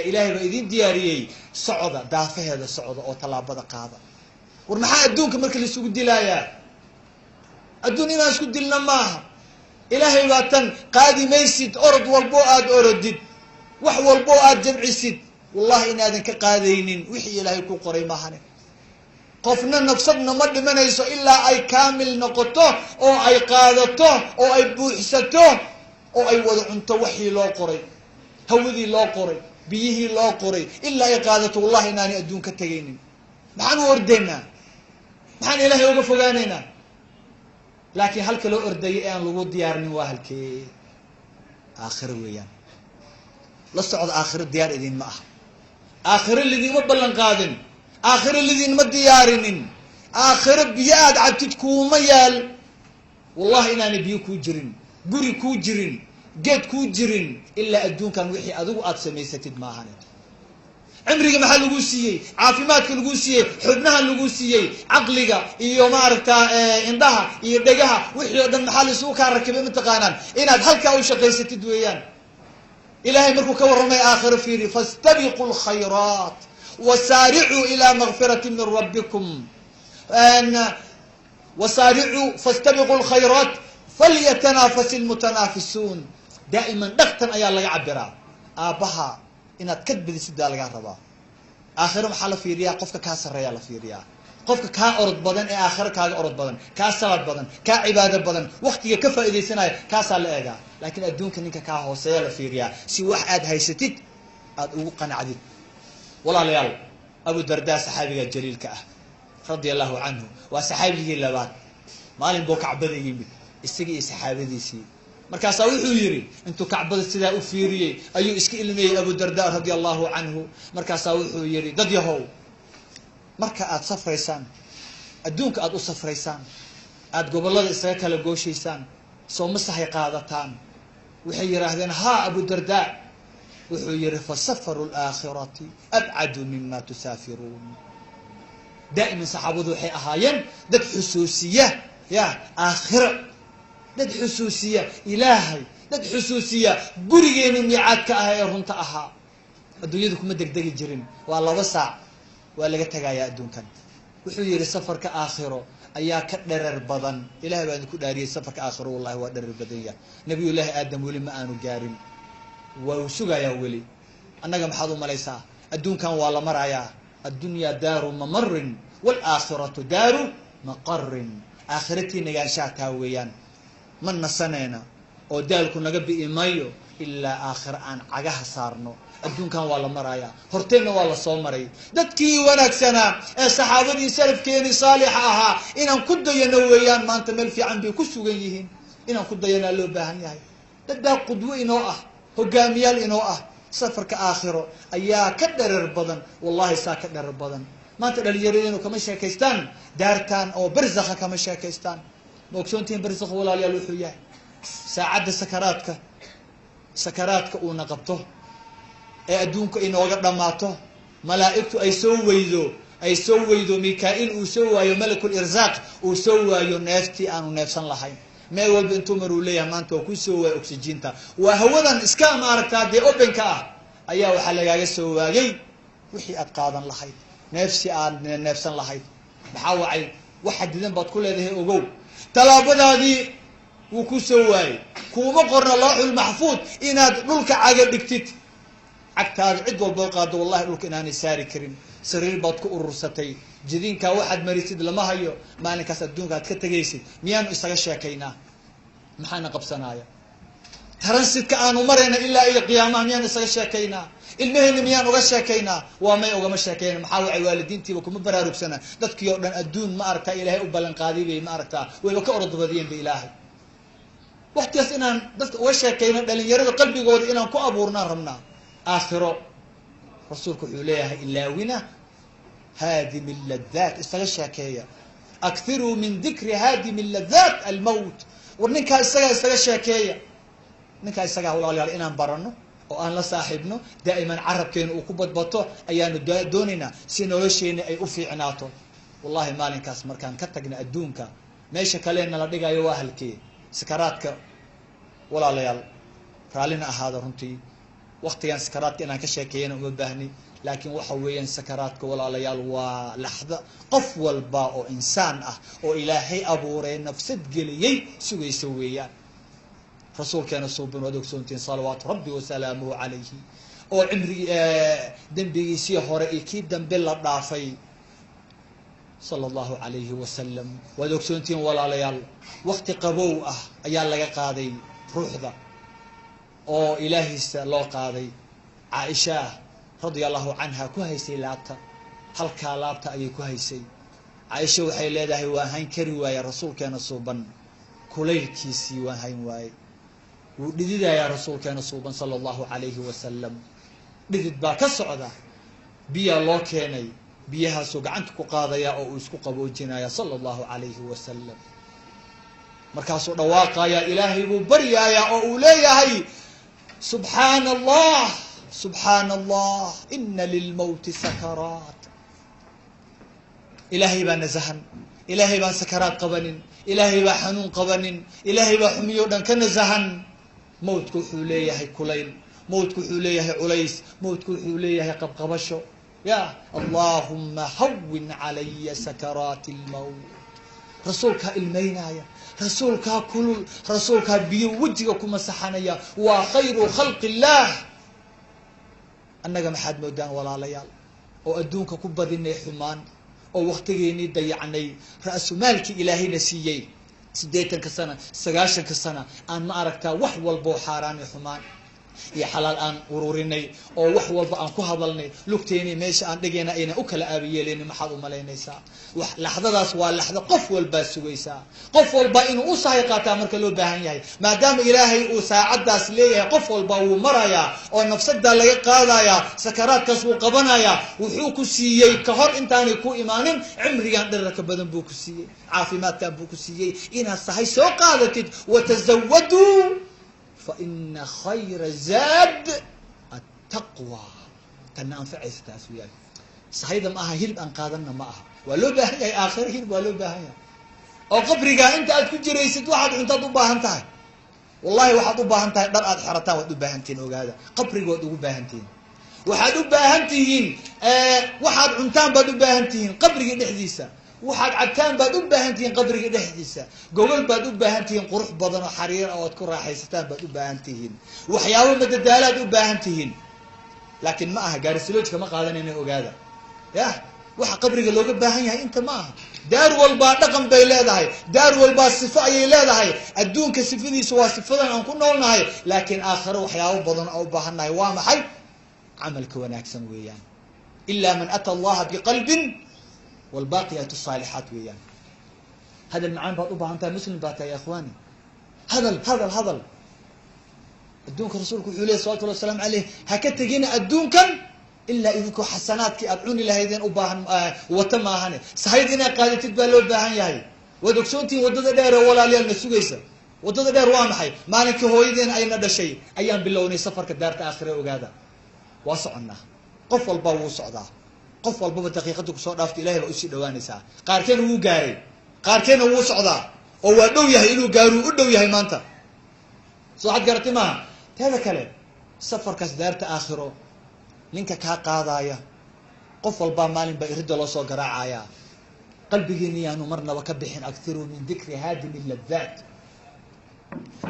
ilaahay baa idin diyaariyey socda daafaheeda socda oo tallaabada qaada war maxaa adduunka marka la isugu dilaayaa adduun inaan isku dilna maaha ilaahay baa tan qaadi maysid orod walbo aad orodid wax walbo aad jamcisid wallahi inaadan ka qaadaynin wixii ilaahay ku qoray maahane qofna nafsadna ma dhimanayso ilaa ay kaamil noqoto oo ay qaadato oo ay buuxsato oo ay wada cunto wixii loo qoray hawadii loo qoray biyihii loo qoray ilaa ay qaadato wallahi inaanay adduun ka tegaynin maxaan u ordaynaa maxaan ilaahay uga fogaanaynaa laakiin halka loo ordayay ee aan lagu diyaarinin waa halkee aakhiro weeyaan la socda aakhiro diyaar idin ma aha aakhiro lidinma ballan qaadin aakhiro lidinma diyaarinin aakhiro biyo aad cabtid kuuma yaal wallahi inaanay biyo kuu jirin guri kuu jirin geed kuu jirin ilaa adduunkan wixii adigu aad samaysatid maahan cimriga maxaa lagu siiyey caafimaadka lagu siiyey xubnaha lagu siiyey caqliga iyo maaragtaa indhaha iyo dhegaha wixii oo dhan maxaa laisugu kaa rakibay mataqaanaan inaad halkaa u shaqaysatid weeyaan ilaahay markuu ka warramay aakhiro fiiri fastabiqu lkhayraat wasaaricuu ilaa makfirati min rabbikum wasaaricuu fastabiqu lkhayraat falyatanafasi lmutanaafisuun daa'iman dhaqtan ayaa laga cabiraa aabbaha inaad ka badisiddaa lagaa rabaa aakhiro maxaa la fiiriyaa qofka kaa sarreeyaa la fiiriyaa qofka kaa orod badan ee aakhiro kaaga orod badan kaa salaad badan kaa cibaado badan waktiga ka faa'iidaysanaya kaasaa la eegaa laakiin adduunka ninka kaa hooseeya la fiiriyaa si wax aad haysatid aada ugu qanacdid walaalayaal abu dardaa saxaabiga jaliilka ah radia allahu canhu waa saxaabigii labaad maalin buu kacbada yimid isagii iyo saxaabadiisii markaasaa wuxuu yidhi intuu kacbada sidaa u fiiriyey ayuu iska ilmeeyey abu darda radia allahu canhu markaasaa wuxuu yidhi dad yahow marka aad safraysaan adduunka aad u safraysaan aad gobollada isaga kala gooshaysaan soo masahay qaadataan waxay yidhaahdeen haa abu darda wuxuu yidhi fasafaru laakhirati abcadu mima tusaafiruun daa'iman saxaabadu waxay ahaayeen dad xusuusiya ya aakhiro dad xusuusiya ilaahay dad xusuusiya gurigeeni miicaadka ah ee runta ahaa adduunyadu kuma degdegi jirin waa 2 saac waa laga tagayaa adduunkan wuxuu yidhi safarka aakhiro ayaa ka dherer badan ilaahay baa ku dhaariyay safarka aakhiro wallahi waa dherer badan yahay nabiyullaahi aadam weli ma aanu gaarin waa sugayaa weli annaga maxaad u malaysaa adduunkan waa la marayaa addunya daaru mamarin wal aakhiratu daaru maqarrin aakhiratii nagaanshaha weeyaan man nasanayna oo daalku naga bi'i maayo ilaa aakhir aan cagaha saarno adduunkan waa la marayaa horteenna waa la soo maray dadkii wanaagsanaa ee saxaabadii salafkeeni saalixa ahaa inaan ku dayano weeyaan maanta meel fiican bay ku sugan yihiin inaan ku dayanaa loo baahan yahay dad baa qudwo inoo ah hogaamiyaal inoo ah safarka aakhiro ayaa ka dherer badan wallahi saa ka dherer badan maanta dhalinyaradeennu kama sheekaystaan daartaan oo barzakha kama sheekaystaan ma ogsoontihiin barzakha walaalayaal wuxuu yahay saacadda sakaraadka uuna qabto ee adduunka inooga dhammaato malaa'igtu ay soo weydo mikaa'il uu soo waayo malakul irsaaq uu soo waayo neeftii aanu neefsan lahayn meel walba intuu maruu leeyahay maanta waa ku soo waayo oxygeenta waa hawadan iska maaragtaa dee openka ah ayaa waxaa lagaaga soo waayey wixii aad qaadan lahayd neefsi aad neefsan lahayd maxaa wacay wax xadidan baad ku leedahay ogow talaabadaadii wuu ku soo waayey kuuma qorna lawxul maxfuud inaad dhulka caga dhigtid cagtaada cid walboo qaado wallahi dhulka inaanay saari karin sariir baad ku urursatay jidinkaa waxaad marisid lama hayo maalinkaas adduunka aad ka tegaysid miyaanu isaga sheekaynaa maxaana qabsanaaya taransidka aanu marayna ilaa iyo qiyaamaha miyaan isaga sheekaynaa ilmaheyna miyaan uga sheekaynaa waa may ugama sheekayna maxaa wacay waalidiintiiba kuma baraarugsana dadkii oo dhan adduun ma aragtaa ilaahay u ballan qaaday bay ma aragtaa wayba ka orodbadiyeen ba ilaahay waqtigaas inaan dadka uga sheekayno dhalinyarada qalbigooda inaan ku abuurnaan rabnaa aakhiro rasuulku wuxuu leeyahay ilaawina haadimi ladhaat isaga sheekeeya akthiruu min dikri haadimi ladhaat almowt war ninkaa isaga sheekeeya ninkaa isagaa walaalayaal inaan barano oo aan la saaxiibno daa'iman carabkeena uu ku badbato ayaanu doonaynaa si nolosheena ay u fiicnaato wallahi maalinkaas markaan ka tagna adduunka meesha kale nala dhigayo waa halkee sakaraadka walaalayaal raallina ahaada runtii waqtigan sakaraadka inaan ka sheekeeyana uma baahni laakiin waxa weeyaan sakaraadka walaalayaal waa laxda qof walba oo insaan ah oo ilaahay abuuray nafsad geliyey sugaysa weeyaan rasuulkeena suuban waad ogsoontiin salawaatu rabbi wasalaamuhu calayhi oo cimrigii dembigiisii hore iyo kii dambe la dhaafay sala allahu calayhi wasalam waad ogsoontiin walaalayaal waqti qabow ah ayaa laga qaaday ruuxda oo ilaahiisa loo qaaday caaisha radia allahu canha ku haysay laabta halkaa laabta ayay ku haysay caaisha waxay leedahay waa hayn kari waaye rasuulkeena suuban kulaylkiisii waa hayn waaye wuu dhididayaa rasuulkeena suuban sala allahu calayhi wasalam dhidid baa ka socda biyaa loo keenay biyahaasuu gacanta ku qaadaya oo uu isku qaboojinaya sala allahu calayhi wasalam markaasuu dhawaaqayaa ilaahay buu baryayaa oo uu leeyahay subxaana allah subxaana allah ina lilmowti sakaraat ilaahay baa nasahan ilaahay baan sakaraad qabanin ilaahay baa xanuun qabanin ilaahay baa xumiyo dhan ka nasahan mowtku wuxuu leeyahay kulayl mowtku wuxuu leeyahay culays mowtku wuxuu leeyahay qabqabasho ya allahuma hawin calaya sakaraati lmowt rasuulkaa ilmaynaya rasuulkaa kulul rasuulkaa biyo wejiga ku masaxanaya waa khayru khalqi illaah annaga maxaad moodaan walaalayaal oo adduunka ku badinay xumaan oo waktigeennii dayacnay ra-sumaalkii ilaahayna siiyey 80 sana 90 sana aan ma aragtaa wax walboo xaaraan iyo xumaan iyo xalaal aan ururinay oo wax walba aan ku hadalnay lugteeni meesha aan dhigayna ayna u kala aabiyeelin maxaad u malaynaysaa wax laxdadaas waa laxda qof walba sugaysaa qof walba inuu u sahay qaataa marka loo baahan yahay maadaama ilaahay uu saacadaas leeyahay qof walba uu maraya oo nafsada laga qaadaya sakaraadkaas uu qabanaya wuxuu ku siiyey ka hor intaanay ku imaanin cimrigan dherarka badan buu ku siiyey caafimaadkan buu ku siiyey inaad sahay soo qaadatid watazawadu فإن خير زاد التقوى كنا أنفعي ستاس وياك صحيح ما أها هلب أنقاذنا ما أها ولو بهاي آخر هلب ولو بهاي أو قبرك أنت أتكون جريست واحد أنت ضبها أنتهي والله واحد ضبها أنتهي در أدحرتها ودبها أنتين وقاعدة قبرك ودبها أنتين واحد دبها أنتين واحد عنتان بدبها أنتين قبرك نحديثة waxaad cabtaan baad u baahan tihiin qabriga dhexdiisa gogol baad u baahan tihiin qurux badan oo xariir ah oo aad ku raaxaysataan baad u baahan tihiin waxyaabo madadaalaad u baahan tihiin laakiin ma aha gaarisiloojka ma qaadanayna ogaada ya waxa qabriga looga baahan yahay inta ma aha daar walba dhaqan bay leedahay daar walba sifo ayay leedahay adduunka sifadiisu waa sifadan aan ku noolnahay laakiin aakhiro waxyaabo badan oo u baahannahay waa maxay camalka wanaagsan weeyaan illa man ata allaha biqalbin والباقيات الصالحات ويان هذا المعان بعض أنت مسلم باتا يا إخواني هذا الدونك رسولك عليه الصلاة والسلام عليه هكذا جينا الدونك إلا إذا كو حسنات كي أدعوني لهذين أباهن وتما هني سهيدنا قاعدة تتبالو باهن ياهي ودكسونتي ودد دير ولا ليال نسويسا ودد دير وامحي مالك هويدين أين هذا الشيء أيام باللوني سفر كدارت آخره وقادا واسعنا قفل باو صعدا qof walba daqiiqadu ku soo dhaafto ilaahay baa u sii dhawaanaysaa qaarkeen uu gaaray qaarkeen uu socdaa oo waa dhow yahay inuu gaaro u dhow yahay maanta soo had garatay ma taada kale safarkaas daarta aakhiro ninka ka qaadaya qof walba maalin ba irida loo soo garaacaya qalbigeena yaanu marnaba ka bixin akthiru min dhikri hadim alladhat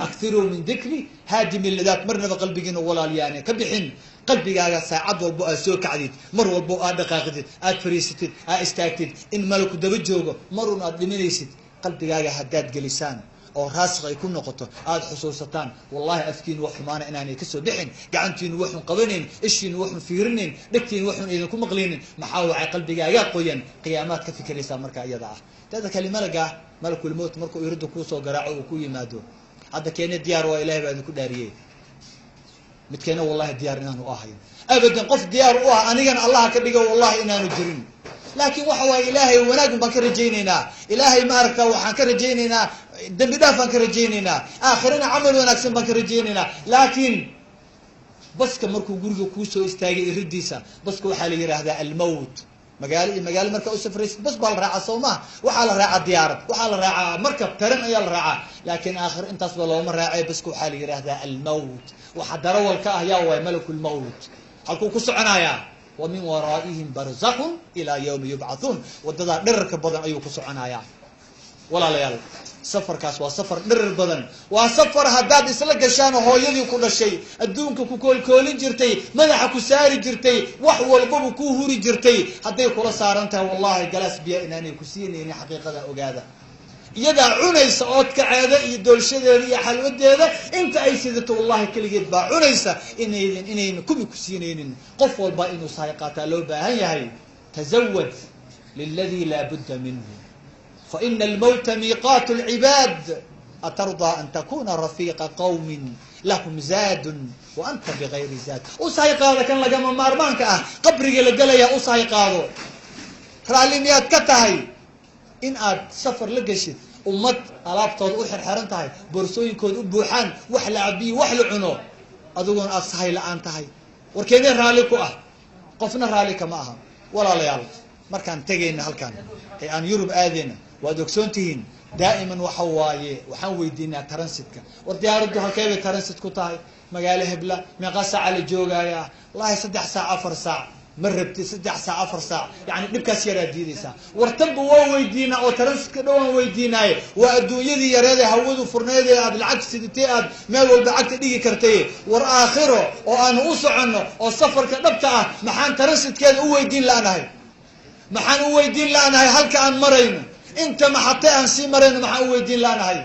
akthiru min dhikri hadim alladhat marnaba qalbigeena walaalyaane ka bixin qalbigaaga saacad walba aad soo kacdid mar walba aad dhaqaaqdid aad fariisatid aad istaagtid in malku daba joogo marun aad dhimanaysid qalbigaaga haddaad gelisaan oo raasq ay ku noqoto aad xusuusataan wallahi afkiin wax xumaana inaanay ka soo bixin gacantiin wax xun qabaneen ishiin wax xun fiirinayn dhagtiin wax xun idin ku maqleenin maxaa wacay qalbigaaga qoyan qiyaamaad ka fikiraysaa marka iyada ah tada kalimadaga malakul maut markuu yirido ku soo garaaco oo ku yimaado hadda keenay diyaar waa ilaahay baa idinku dhaariyay midkeena wallahi diyaar inaanu ahayn abadan qof diyaar u ah anigan allah ka dhigo wallahi inaanu jirin laakiin waxa way ilaahay wanaag baan ka rajaynaynaa ilaahay ma arka waxaan ka rajaynaynaa dambi dhaaf baan ka rajaynaynaa aakhirana amal wanaagsan baan ka rajaynaynaa laakiin baska markuu guriga ku soo istaagay iridiisa baska waxa la yiraahdaa al-maut magaalo marka u safraysid bas baa la raacaa soo maha waxaa la raacaa diyaarad waxaa la raacaa markab taran ayaa la raacaa laakiin aakhir intaasba looma raacay baska waxaa la yidhaahdaa almawt waxa darawalka ah yaa waay malakulmawt halkuu ku soconayaa wa min waraa'ihim barzakhun ilaa yawmi yubcathuun wadadaa dherarka badan ayuu ku soconayaa walaalayaal safarkaas waa safar dhirir badan waa safar haddaad isla gashaan hooyadii ku dhashay adduunka ku koolkoolin jirtay madaxa ku saari jirtay wax walbaba ku huri jirtay hadday kula saaran tahay wallahi galaas biya inaanay ku siinaynin xaqiiqada ogaada iyadaa cunaysa oodkaceeda iyo doolshadeeda iyo xalwadeeda inta ay sidato wallahi keligeed baa cunaysa inayna kubi ku siinaynin qof walba inuu sahay qaataa loo baahan yahay tazawad liladii laa budda minhu فإن الموت ميقات العباد أترضى أن تكون رفيق قوم لهم زاد وأنت بغير زاد أصحي قاضي كان لقى مارمانك قبري لقليا أصحي قاضي راليميات كتهي إن آد سفر لقشت أمت ألابتوض أحر حرنتهي برسوين كود أبوحان وحل عبي وحل عنو أدوغن أصحي لآن تهي وركيني راليكو قفنا راليك معها ولا ليال مركان تجينا هالكان هي أن يوروب آذينا waad ogsoontihiin daa'iman waxa waaye waxaan weydiinaa taransitka war diyaaraddu halkeebay taransit ku tahay magaalo hebla meeqa saaca la joogayaa wallahi 3 saac 4 saac ma rabti 3 saac 4 saac yani dhibkaas yaraa diidaysaa wartanba waa weydiinaa oo taransitka dhawaan weydiinaaye waa adduunyadii yareeda hawadu furneedee aad lacag siditay aad meel walba lacagta dhigi kartay war aakhiro oo aan u soconno oo safarka dhabta ah maxaan taransitkeeda u weydiin laanahay maxaan u weydiin laanahay halka aan marayno inta maxatay aan sii marayno maxaan u weydiin laanahay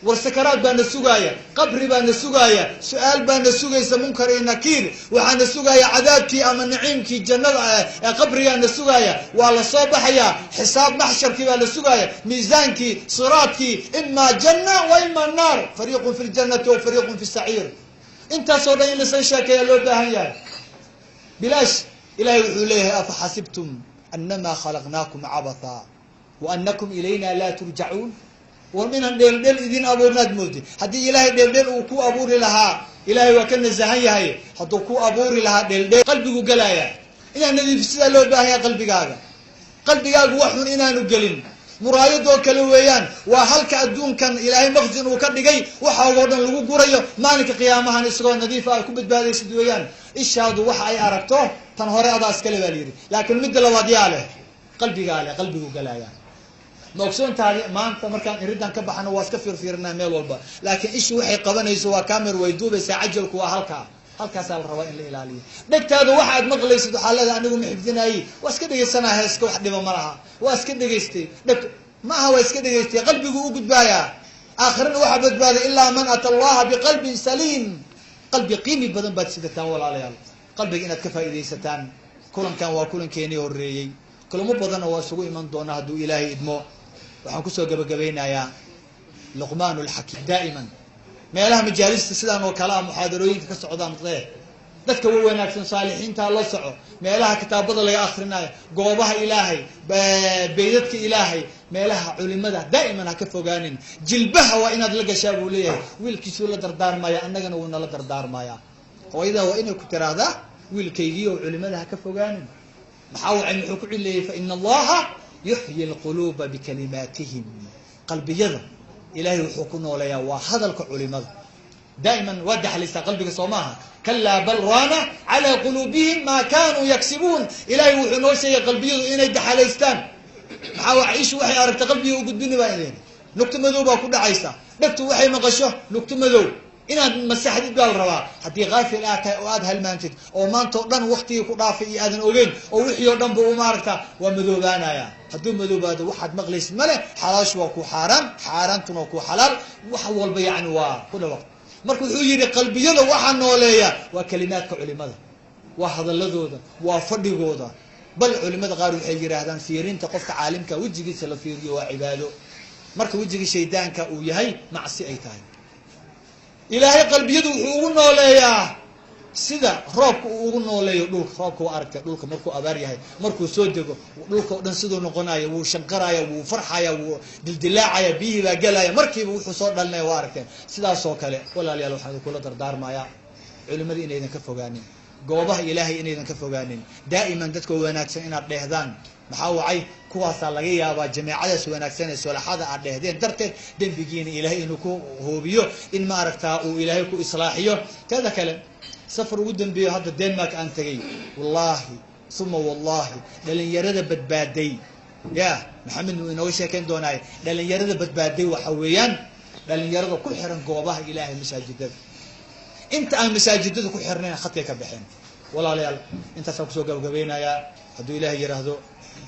war sakaraad baa na sugaaya qabri baa na sugaaya su-aal baa na sugaysa munkar iyo nakiir waxaa na sugaaya cadaabkii ama naciimkii jannada ee qabrigaa na sugaaya waa la soo baxayaa xisaab maxsharkii baa la sugaaya miisaankii siraadkii imaa janna wa imaa naar fariiqun fi ljannati wa fariiqun fi saciir intaasoo dhan in lasoo sheekeeya loo baahan yahay bilaash ilahay wuxuu leeyahay afa xasibtum annamaa khalaqnaakum cabatha وأنكم إلينا لا ترجعون ومن ديل إذن أبورنا مودي هدي إلهي ديل وكو أبوري لها إلهي وكان الزهاية هاي هدو كو أبوري لها ديل قلبي قلايا إنا ندي في السنة لو باهي قلبي قاقا وحن إنا نقلين مرايد وكلويان وهلك أدون كان إلهي مخزن وكدقي وحاولنا لغو قرية مالك قيامها نسرون نظيفة كبت بهذه سدويان إيش هادو وحا أركتوه تنهوري أضا أسكالي باليري لكن مد لوادي عليه قلبي قلايا ma ogsoontahay maanta markaan iridan ka baxano waa iska fiirfiirnaa meel walba laakiin ishu waxay qabanayso waa camera way duubaysaa cajalku waa halkaas la rabaa in la ilaaliyo dhagtaada waxa aad maqlaysid waxa leedahay anigu ma xifdinayay waa iska dhageysanaa heeska wax dhiba ma laha waa iska dhageystay dhag ma aha waa iska dhageystay qalbigu u gudbaaya aakhirna waxa badbaaday ilaa man ata Allah biqalbin saliim qalbi qiimi badan baad sidataan walaalayaal qalbiga inaad ka faa'iideysataan kulankan waa kulankeeni horeeyay kulamo badan oo isugu iman doona haduu Ilaahay idmo waxaan ku soo gabagabeynayaa luqmaanul hakim daa'iman meelaha majaalista sidaan oo kala muhaadarooyinka ka socdaan dadka way wanaagsan saalixiinta la soco meelaha kitaabada laga akhrinayo goobaha Ilaahay beedadka Ilaahay meelaha culimada daa'iman ha ka fogaanin jilbaha waa inaad la gashaa buu leeyahay wiilkiisu la dardaarmaya annagana wuu nala dardaarmaya hooyada waa inay ku tiraahda wiilkaygi oo culimada ha ka fogaanin محاوع أن يحكوا إليه فإن الله يحيي القلوب بكلماتهم قلبي يذا إلهي يحكونا ولا وهذا العلماء دائما ودح ليس قلبك صوماها كلا بل رانا على قلوبهم ما كانوا يكسبون إلهي يحنو شيء قلبي إن يدح ليستان محاوع عيش وحي أردت قلبي وقد بني بأينين نكتب مذوبة كل عيسى نكتب وحي مغشه نكتب مذوب inaad masaxdid baa rabaa hadii qaafil aad tahay oo aad halmaantid oo maanta dhan waqtiga ku dhaafay aadan ogeyn oo wixii oo dhan buu maaragta waa madoobaanaya haduu madoobaado waxaad maqlaysid male xalaash waa ku xaraan xaaraantuna ku xalaal wax walba yaani waa kula waqti marka wuxuu yiri qalbiyada waxa nooleeya waa kalimaadka culimada waa hadaladooda waa fadhigooda bal culimada qaar waxay yiraahdaan fiirinta qofka caalimka wajigiisa la fiiriyo waa cibaado marka wajiga shaydaanka uu yahay macsi ay tahay إلهي قلبي يدو وحوقنا ليا سيدا روبك وحوقنا ليا دولك روبك واركت دولك مركو أباريها مركو سودكو دولك ننسدو نقنايا وشنقرايا وفرحايا ودلدلاعيا بيه باقلايا مركي وحصور لنا واركت سيدا سوكالي ولا ليا لو حدو كل دردار مايا علماء إنا إذن كفوقاني goobaha ilaahay inaydan ka fogaanin daa'iman dadka wanaagsan inaad dheehdaan maxaa wacay kuwaasaa laga yaabaa jameecadaas wanaagsan ee solaxada aad dheehdeen darteed dembigiina ilaahay inuu ku hoobiyo in maaragtaa uu ilaahay ku islaaxiyo teeda kale safar ugu dambeeyo hadda Denmark aan tagay wallaahi suma wallaahi dhalinyarada badbaaday ya maxamed uu inoo sheekeen doonay dhalinyarada badbaaday waxa weeyaan dhalinyarada ku xiran goobaha ilaahay masaajidada inta aan masaajidada ku xirneen khadka ka baxeen walaalayaal intaas ku soo gabagabeynaya hadduu ilaahay yiraahdo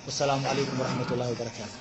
والسلام عليكم ورحمة الله وبركاته.